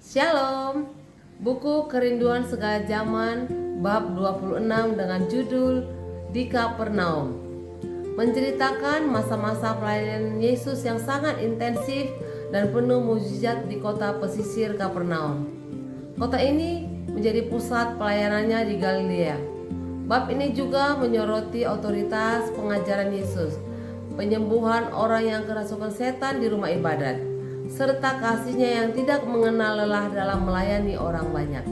Shalom. Buku Kerinduan Segala Zaman bab 26 dengan judul Di Kapernaum menceritakan masa-masa pelayanan Yesus yang sangat intensif dan penuh mukjizat di kota pesisir Kapernaum. Kota ini menjadi pusat pelayanannya di Galilea. Bab ini juga menyoroti otoritas pengajaran Yesus, penyembuhan orang yang kerasukan setan di rumah ibadat, serta kasihnya yang tidak mengenal lelah dalam melayani orang banyak.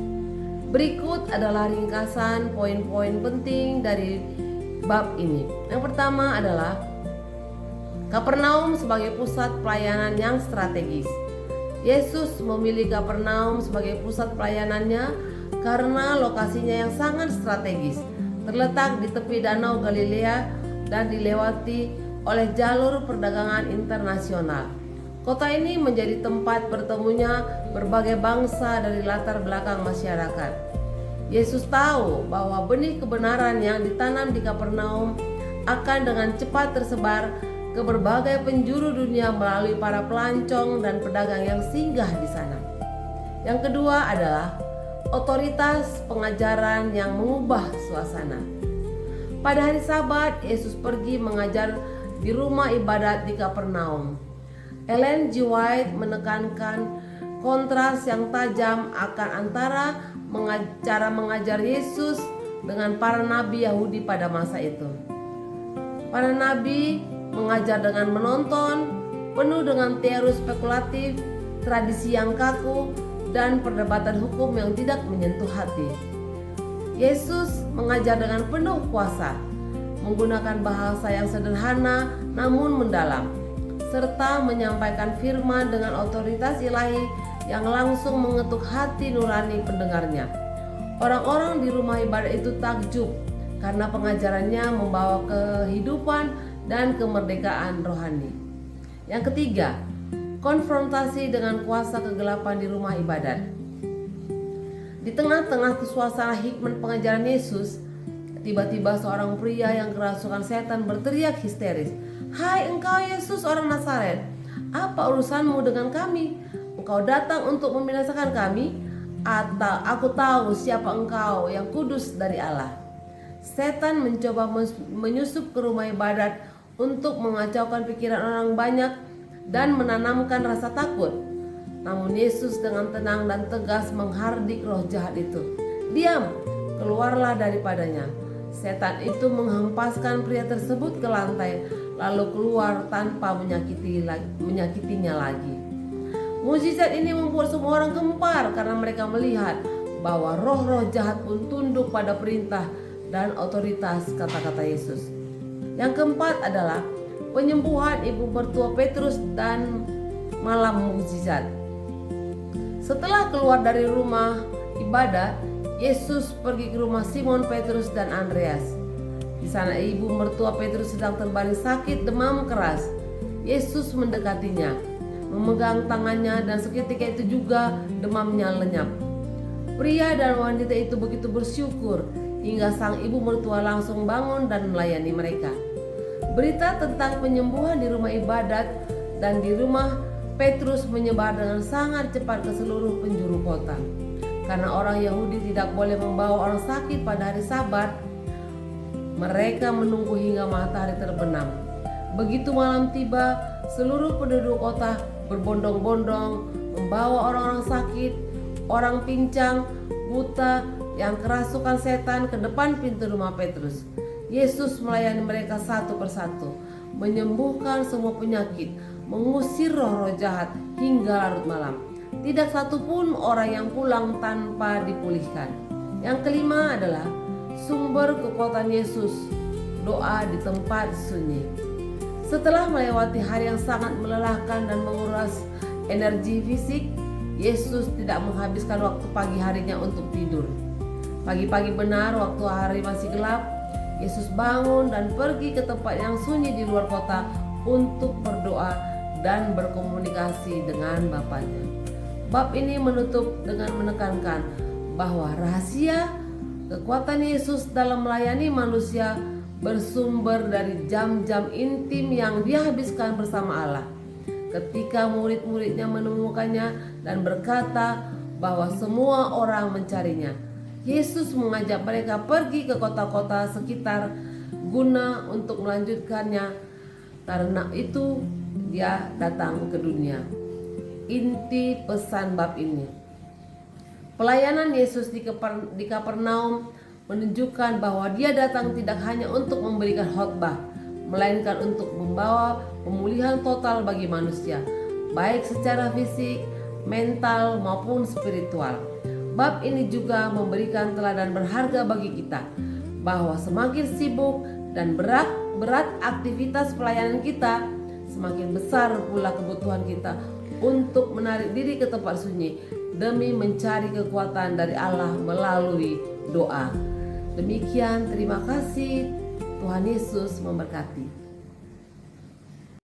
Berikut adalah ringkasan poin-poin penting dari bab ini. Yang pertama adalah Kapernaum sebagai pusat pelayanan yang strategis. Yesus memilih Kapernaum sebagai pusat pelayanannya karena lokasinya yang sangat strategis, terletak di tepi danau Galilea dan dilewati oleh jalur perdagangan internasional. Kota ini menjadi tempat bertemunya berbagai bangsa dari latar belakang masyarakat. Yesus tahu bahwa benih kebenaran yang ditanam di Kapernaum akan dengan cepat tersebar ke berbagai penjuru dunia melalui para pelancong dan pedagang yang singgah di sana. Yang kedua adalah otoritas pengajaran yang mengubah suasana. Pada hari Sabat, Yesus pergi mengajar di rumah ibadat di Kapernaum. Ellen G. White menekankan kontras yang tajam akan antara cara mengajar Yesus dengan para nabi Yahudi pada masa itu. Para nabi mengajar dengan menonton, penuh dengan teori spekulatif, tradisi yang kaku, dan perdebatan hukum yang tidak menyentuh hati. Yesus mengajar dengan penuh kuasa, menggunakan bahasa yang sederhana namun mendalam, serta menyampaikan firman dengan otoritas ilahi yang langsung mengetuk hati nurani pendengarnya. Orang-orang di rumah ibadat itu takjub karena pengajarannya membawa kehidupan dan kemerdekaan rohani. Yang ketiga, konfrontasi dengan kuasa kegelapan di rumah ibadat. Di tengah-tengah suasana hikmat pengajaran Yesus, tiba-tiba seorang pria yang kerasukan setan berteriak histeris, "Hai engkau Yesus orang Nazaret, apa urusanmu dengan kami? Engkau datang untuk membinasakan kami? Atau aku tahu siapa engkau yang kudus dari Allah." Setan mencoba menyusup ke rumah ibadat untuk mengacaukan pikiran orang banyak dan menanamkan rasa takut. Namun Yesus dengan tenang dan tegas menghardik roh jahat itu. "Diam, keluarlah daripadanya." Setan itu menghempaskan pria tersebut ke lantai, lalu keluar tanpa menyakitinya lagi. Mukjizat ini membuat semua orang gempar karena mereka melihat bahwa roh-roh jahat pun tunduk pada perintah dan otoritas kata-kata Yesus. Yang keempat adalah penyembuhan ibu mertua Petrus dan malam mukjizat. Setelah keluar dari rumah ibadat, Yesus pergi ke rumah Simon Petrus dan Andreas. Di sana ibu mertua Petrus sedang terbaring sakit demam keras. Yesus mendekatinya, memegang tangannya, dan seketika itu juga demamnya lenyap. Pria dan wanita itu begitu bersyukur hingga sang ibu mertua langsung bangun dan melayani mereka. Berita tentang penyembuhan di rumah ibadat dan di rumah Petrus menyebar dengan sangat cepat ke seluruh penjuru kota. Karena orang Yahudi tidak boleh membawa orang sakit pada hari Sabat, mereka menunggu hingga matahari terbenam. Begitu malam tiba, seluruh penduduk kota berbondong-bondong membawa orang-orang sakit, orang pincang, buta, yang kerasukan setan ke depan pintu rumah Petrus. Yesus melayani mereka satu persatu, menyembuhkan semua penyakit, mengusir roh-roh jahat hingga larut malam. Tidak satu pun orang yang pulang tanpa dipulihkan. Yang kelima adalah sumber kekuatan Yesus, doa di tempat sunyi. Setelah melewati hari yang sangat melelahkan dan menguras energi fisik, Yesus tidak menghabiskan waktu pagi harinya untuk tidur. Pagi-pagi benar, waktu hari masih gelap, Yesus bangun dan pergi ke tempat yang sunyi di luar kota untuk berdoa dan berkomunikasi dengan Bapanya. Bab ini menutup dengan menekankan bahwa rahasia kekuatan Yesus dalam melayani manusia bersumber dari jam-jam intim yang dihabiskan bersama Allah. Ketika murid-muridnya menemukannya dan berkata bahwa semua orang mencarinya. Yesus mengajak mereka pergi ke kota-kota sekitar guna untuk melanjutkannya. Karena itu dia datang ke dunia. Inti pesan bab ini. Pelayanan Yesus di Kapernaum menunjukkan bahwa dia datang tidak hanya untuk memberikan khotbah, melainkan untuk membawa pemulihan total bagi manusia, baik secara fisik, mental maupun spiritual. Bab ini juga memberikan teladan berharga bagi kita, bahwa semakin sibuk dan berat aktivitas pelayanan kita, semakin besar pula kebutuhan kita untuk menarik diri ke tempat sunyi demi mencari kekuatan dari Allah melalui doa. Demikian, terima kasih. Tuhan Yesus memberkati.